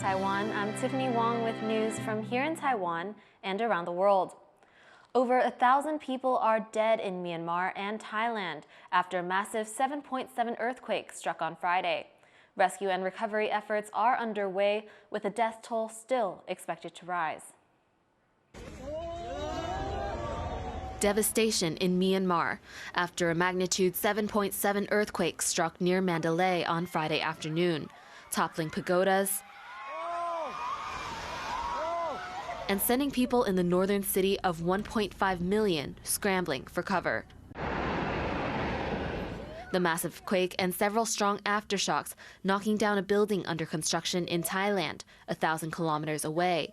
Taiwan, I'm Tiffany Wong with news from here in Taiwan and around the world. Over 1,000 people are dead in Myanmar and Thailand after a massive 7.7 earthquake struck on Friday. Rescue and recovery efforts are underway, with the death toll still expected to rise. Devastation in Myanmar after a magnitude 7.7 earthquake struck near Mandalay on Friday afternoon, toppling pagodas and sending people in the northern city of 1.5 million scrambling for cover. The massive quake and several strong aftershocks knocking down a building under construction in Thailand, 1,000 kilometers away,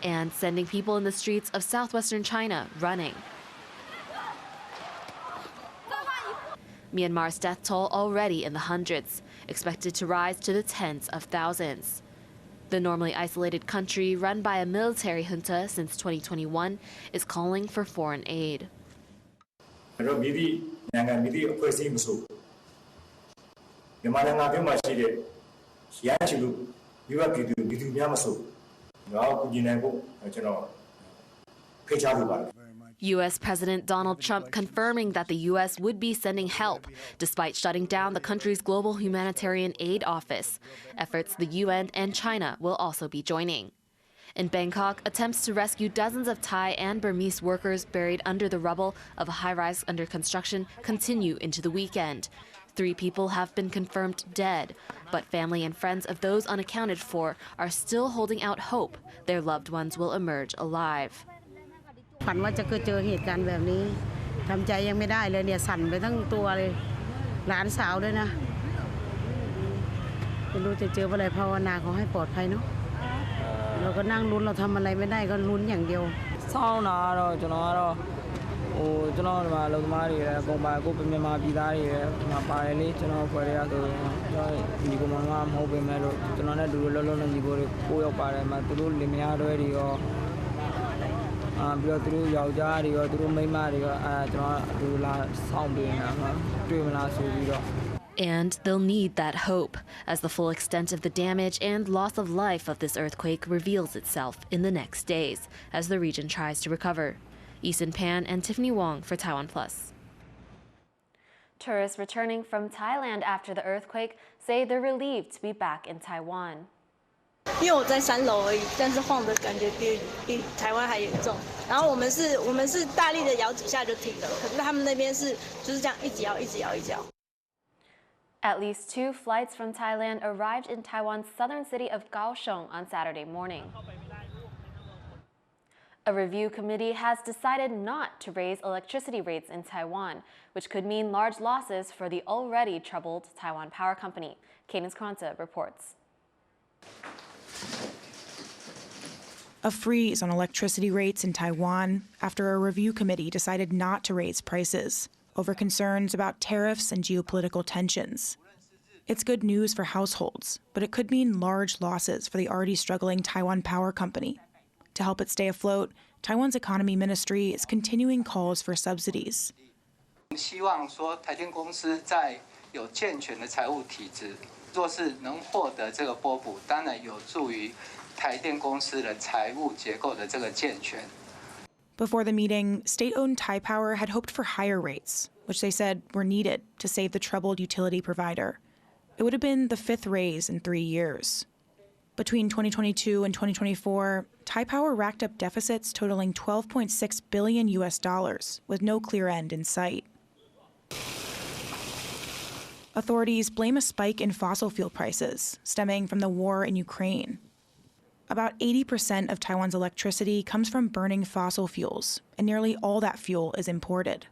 and sending people in the streets of southwestern China running. Myanmar's death toll already in the hundreds, expected to rise to the tens of thousands. The normally isolated country, run by a military junta since 2021, is calling for foreign aid. U.S. President Donald Trump confirming that the U.S. would be sending help, despite shutting down the country's global humanitarian aid office. Efforts the UN and China will also be joining. In Bangkok, attempts to rescue dozens of Thai and Burmese workers buried under the rubble of a high-rise under construction continue into the weekend. 3 people have been confirmed dead, but family and friends of those unaccounted for are still holding out hope their loved ones will emerge alive. ฝันว่าจะเจอเหตุการณ์แบบนี้ทำใจยังไม่ได้เลยเนี่ยสั่นไปทั้งตัวเลยหลานสาวด้วยนะไม่รู้จะเจออะไรภาวนาขอให้ปลอดภัยเนาะเราก็นั่งลุ้นเราทำอะไรไม่ได้ก็ลุ้นอย่างเดียวเศร้าหนาတော့ကျွန်တော်ကတော့ကျွန်တော်ဒီမှာလုံသမားတွေလည်းအကုန်ပါကိုမြန်မာပြည်သားတွေလည်းဒီမှာပါတယ်လေကျွန်တော်ဖွဲ့ရဆိုရင်ဒီကောင်မှမဟုတ်ပေမဲ့လို့ကျွန်တော်နဲ့တူလုံးလုံးနဲ့ညီကိုကိုရောက်ပါတယ်မှာသူတို့လင်မယားတွေရော And they'll need that hope as the full extent of the damage and loss of life of this earthquake reveals itself in the next days as the region tries to recover. Eason Pan and Tiffany Wong for TaiwanPlus. Tourists returning from Thailand after the earthquake say they're relieved to be back in Taiwan. 因为我在3楼而已，但是晃的感觉比台湾还严重。然后我们是大力的摇几下就停了，可是他们那边是就是这样一直摇一直摇一直摇。At least 2 flights from Thailand arrived in Taiwan's southern city of Kaohsiung on Saturday morning. A review committee has decided not to raise electricity rates in Taiwan, which could mean large losses for the already troubled Taiwan Power Company. Cadence Quanta reports. A freeze on electricity rates in Taiwan after a review committee decided not to raise prices over concerns about tariffs and geopolitical tensions. It's good news for households, but it could mean large losses for the already struggling Taiwan Power Company. To help it stay afloat, Taiwan's economy ministry is continuing calls for subsidies. 希望说台电公司在有健全的财务体制，若是能获得这个拨补，当然有助于 Before the meeting, state-owned Thai Power had hoped for higher rates, which they said were needed to save the troubled utility provider. It would have been the 5th raise in 3 years. Between 2022 and 2024, Thai Power racked up deficits totaling $12.6 billion with no clear end in sight. Authorities blame a spike in fossil fuel prices stemming from the war in Ukraine. About 80% of Taiwan's electricity comes from burning fossil fuels, and nearly all that fuel is imported.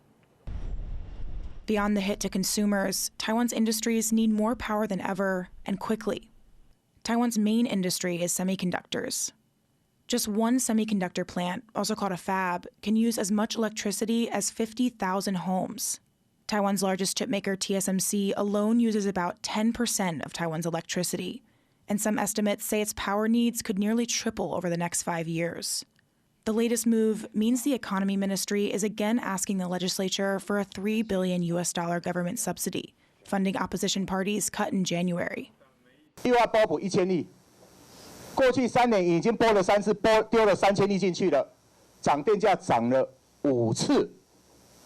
Beyond the hit to consumers, Taiwan's industries need more power than ever, and quickly. Taiwan's main industry is semiconductors. Just one semiconductor plant, also called a fab, can use as much electricity as 50,000 homes. Taiwan's largest chipmaker, TSMC, alone uses about 10% of Taiwan's electricity, and some estimates say its power needs could nearly triple over the next 5 years. The latest move means the economy ministry is again asking the legislature for a $3 billion government subsidy, funding opposition parties cut in January. 过去3年已经拨了3次，丢了3000亿进去了，涨电价涨了5次，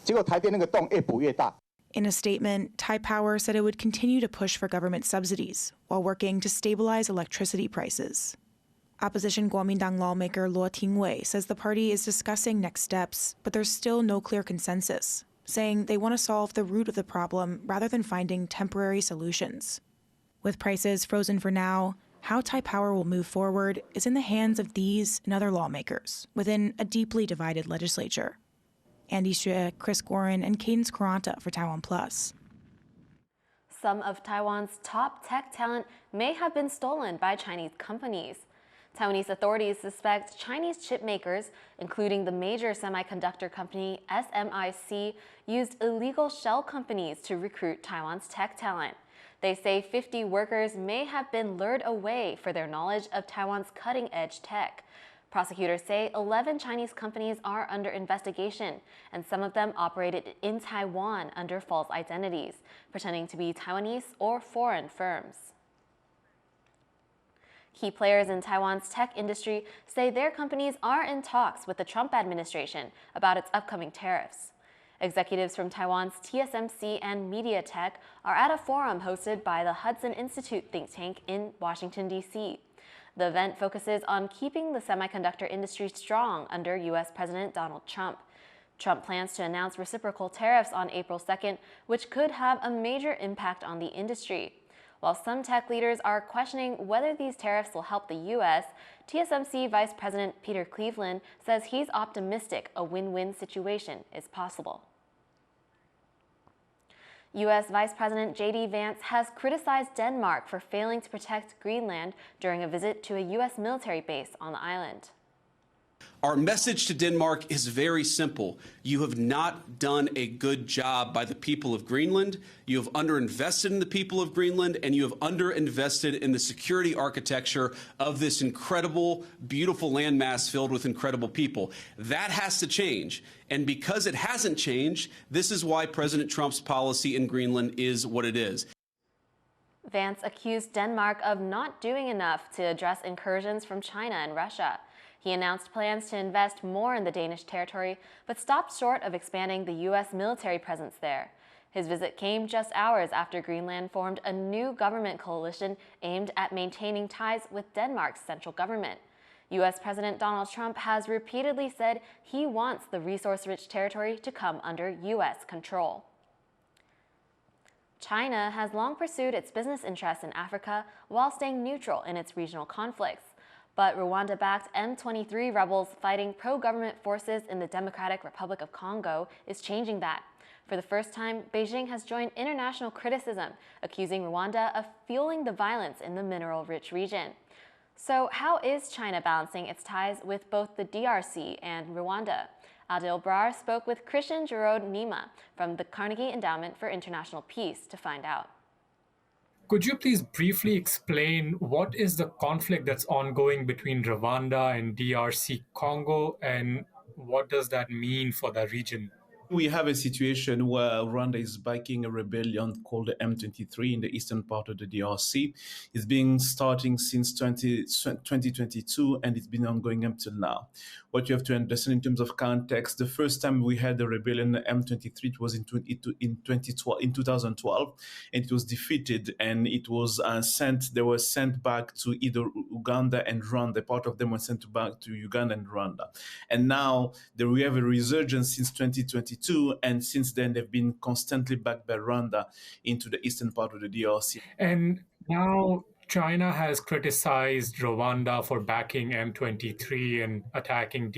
结果台电那个洞越补越大。In a statement, Taipower said it would continue to push for government subsidies while working to stabilize electricity prices. Opposition Kuomintang lawmaker Luo Tingwei says the party is discussing next steps, but there's still no clear consensus, saying they want to solve the root of the problem rather than finding temporary solutions. With prices frozen for now, how Taipower will move forward is in the hands of these and other lawmakers within a deeply divided legislature. Andy Xue, Chris Gorin, and Cadence Caranta for TaiwanPlus. Some of Taiwan's top tech talent may have been stolen by Chinese companies. Taiwanese authorities suspect Chinese chip makers, including the major semiconductor company SMIC, used illegal shell companies to recruit Taiwan's tech talent. They say 50 workers may have been lured away for their knowledge of Taiwan's cutting-edge tech. Prosecutors say 11 Chinese companies are under investigation, and some of them operated in Taiwan under false identities, pretending to be Taiwanese or foreign firms. Key players in Taiwan's tech industry say their companies are in talks with the Trump administration about its upcoming tariffs. Executives from Taiwan's TSMC and MediaTek are at a forum hosted by the Hudson Institute think tank in Washington, D.C. The event focuses on keeping the semiconductor industry strong under U.S. President Donald Trump. Trump plans to announce reciprocal tariffs on April 2nd, which could have a major impact on the industry. While some tech leaders are questioning whether these tariffs will help the U.S., TSMC Vice President Peter Cleveland says he's optimistic a win-win situation is possible. U.S. Vice President J.D. Vance has criticized Denmark for failing to protect Greenland during a visit to a U.S. military base on the island. Our message to Denmark is very simple. You have not done a good job by the people of Greenland. You have underinvested in the people of Greenland, and you have underinvested in the security architecture of this incredible, beautiful landmass filled with incredible people. That has to change. And because it hasn't changed, this is why President Trump's policy in Greenland is what it is. Vance accused Denmark of not doing enough to address incursions from China and Russia. He announced plans to invest more in the Danish territory, but stopped short of expanding the U.S. military presence there. His visit came just hours after Greenland formed a new government coalition aimed at maintaining ties with Denmark's central government. U.S. President Donald Trump has repeatedly said he wants the resource-rich territory to come under U.S. control. China has long pursued its business interests in Africa while staying neutral in its regional conflicts. But Rwanda-backed M23 rebels fighting pro-government forces in the Democratic Republic of Congo is changing that. For the first time, Beijing has joined international criticism, accusing Rwanda of fueling the violence in the mineral-rich region. So how is China balancing its ties with both the DRC and Rwanda? Adil Brar spoke with Christian Giroud Nima from the Carnegie Endowment for International Peace to find out. Could you please briefly explain what is the conflict that's ongoing between Rwanda and DRC Congo, and what does that mean for the region? We have a situation where Rwanda is backing a rebellion called the M23 in the eastern part of the DRC. It's been starting since 2022, and it's been ongoing up till now. What you have to understand in terms of context, the first time we had the rebellion, M23, it was in 2012, and it was defeated, and it was they were sent back to either Uganda and Rwanda. Part of them were sent back to Uganda and Rwanda. And now we have a resurgence since 2022, and since then they've been constantly backed by Rwanda into the eastern part of the DRC. And now China has criticized Rwanda for backing M23 and attacking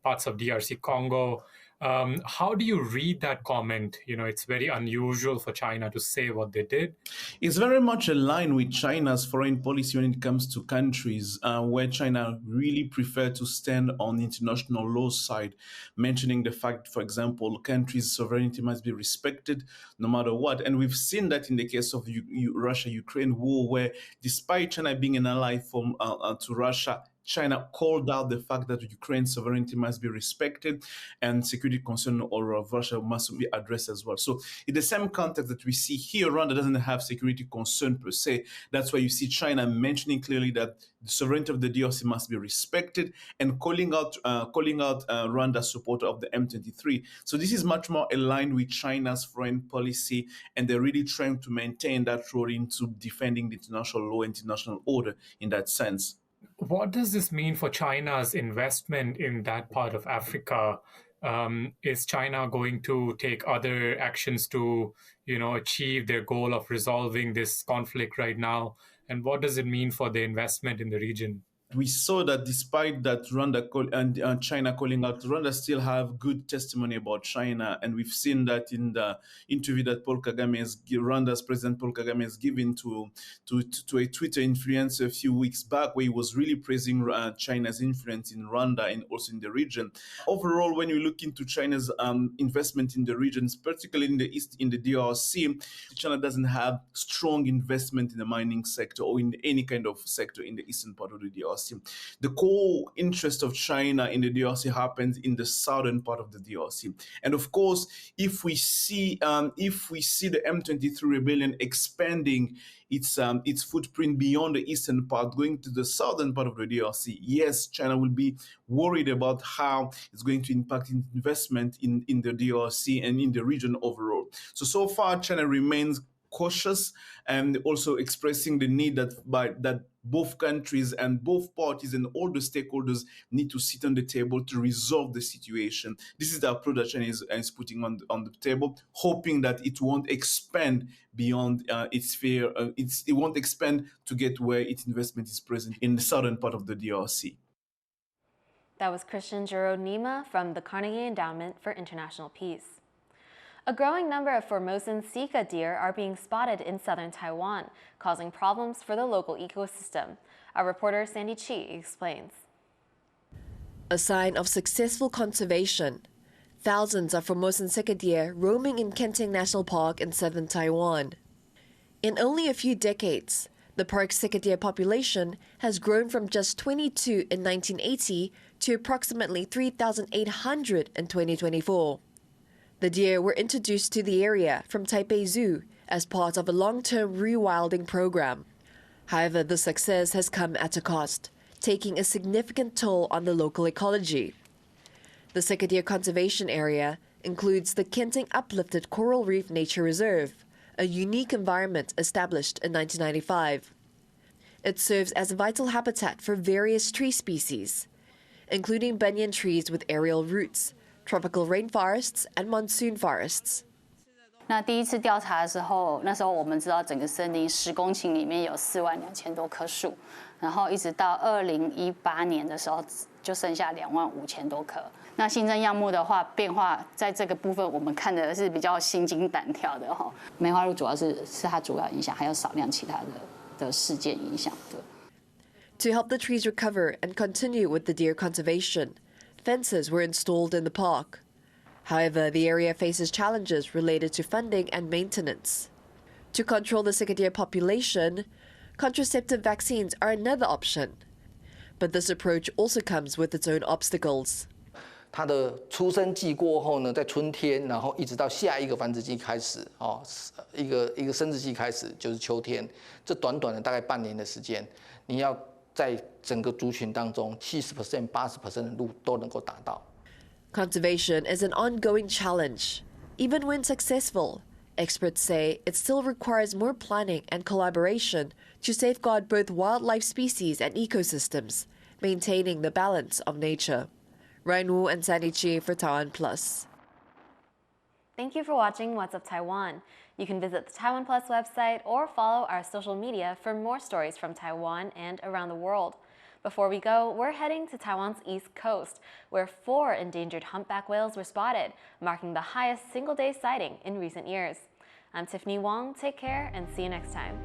parts of DRC Congo. How do you read that comment? You know, it's very unusual for China to say what they did. It's very much aligned with China's foreign policy when it comes to countries where China really prefer to stand on international law side, mentioning the fact, for example, countries' sovereignty must be respected no matter what. And we've seen that in the case of Russia-Ukraine war, where despite China being an ally to Russia, China called out the fact that Ukraine's sovereignty must be respected and security concern over Russia must be addressed as well. So in the same context that we see here, Rwanda doesn't have security concern per se. That's why you see China mentioning clearly that the sovereignty of the DRC must be respected and calling out Rwanda's support of the M23. So this is much more aligned with China's foreign policy, and they're really trying to maintain that role into defending the international law, international order in that sense. What does this mean for China's investment in that part of Africa? Is China going to take other actions to, achieve their goal of resolving this conflict right now? And what does it mean for the investment in the region? We saw that despite that Rwanda and China calling out, Rwanda still have good testimony about China. And we've seen that in the interview that Rwanda's President Paul Kagame has given to a Twitter influencer a few weeks back, where he was really praising China's influence in Rwanda and also in the region. Overall, when you look into China's investment in the regions, particularly in the East, in the DRC, China doesn't have strong investment in the mining sector or in any kind of sector in the eastern part of the DRC. The core interest of China in the DRC happens in the southern part of the DRC, and of course, if we see the M23 rebellion expanding its footprint beyond the eastern part, going to the southern part of the DRC, yes, China will be worried about how it's going to impact investment in the DRC and in the region overall. So far, China remains cautious and also expressing the need that both countries and both parties and all the stakeholders need to sit on the table to resolve the situation. This is the approach that China is putting on the table, hoping that it won't expand beyond its sphere. It won't expand to get where its investment is present in the southern part of the DRC. That was Christian Jiro-Nima from the Carnegie Endowment for International Peace. A growing number of Formosan Sika deer are being spotted in southern Taiwan, causing problems for the local ecosystem. Our reporter Sandy Chi explains. A sign of successful conservation. Thousands of Formosan Sika deer roaming in Kenting National Park in southern Taiwan. In only a few decades, the park's Sika deer population has grown from just 22 in 1980 to approximately 3,800 in 2024. The deer were introduced to the area from Taipei Zoo as part of a long-term rewilding program. However, the success has come at a cost, taking a significant toll on the local ecology. The Sika deer conservation area includes the Kenting Uplifted Coral Reef Nature Reserve, a unique environment established in 1995. It serves as a vital habitat for various tree species, including banyan trees with aerial roots, tropical rainforests and monsoon forests. 那第一次调查的时候，那时候我们知道整个森林10公顷里面有42000多棵树，然后一直到2018年的时候就剩下25000多棵。那新增样目的话，变化在这个部分我们看的是比较心惊胆跳的哈。梅花鹿主要是它主要影响，还有少量其他的事件影响的。To help the trees recover and continue with the deer conservation, fences were installed in the park. However, the area faces challenges related to funding and maintenance. To control the Sika deer population, contraceptive vaccines are another option. But this approach also comes with its own obstacles. 它的出生季过后呢，在春天，然后一直到下一个繁殖季开始，一个生殖季开始就是秋天，这短短的大概半年的时间，你要在整个族群当中70%、80% 的鹿都能够达到。 Conservation is an ongoing challenge. Even when successful, experts say it still requires more planning and collaboration to safeguard both wildlife species and ecosystems, maintaining the balance of nature. Ryan Wu and Sandy Chi for TaiwanPlus. Thank you for watching What's Up Taiwan. You can visit the TaiwanPlus website or follow our social media for more stories from Taiwan and around the world. Before we go, we're heading to Taiwan's east coast, where 4 endangered humpback whales were spotted, marking the highest single-day sighting in recent years. I'm Tiffany Wong. Take care and see you next time.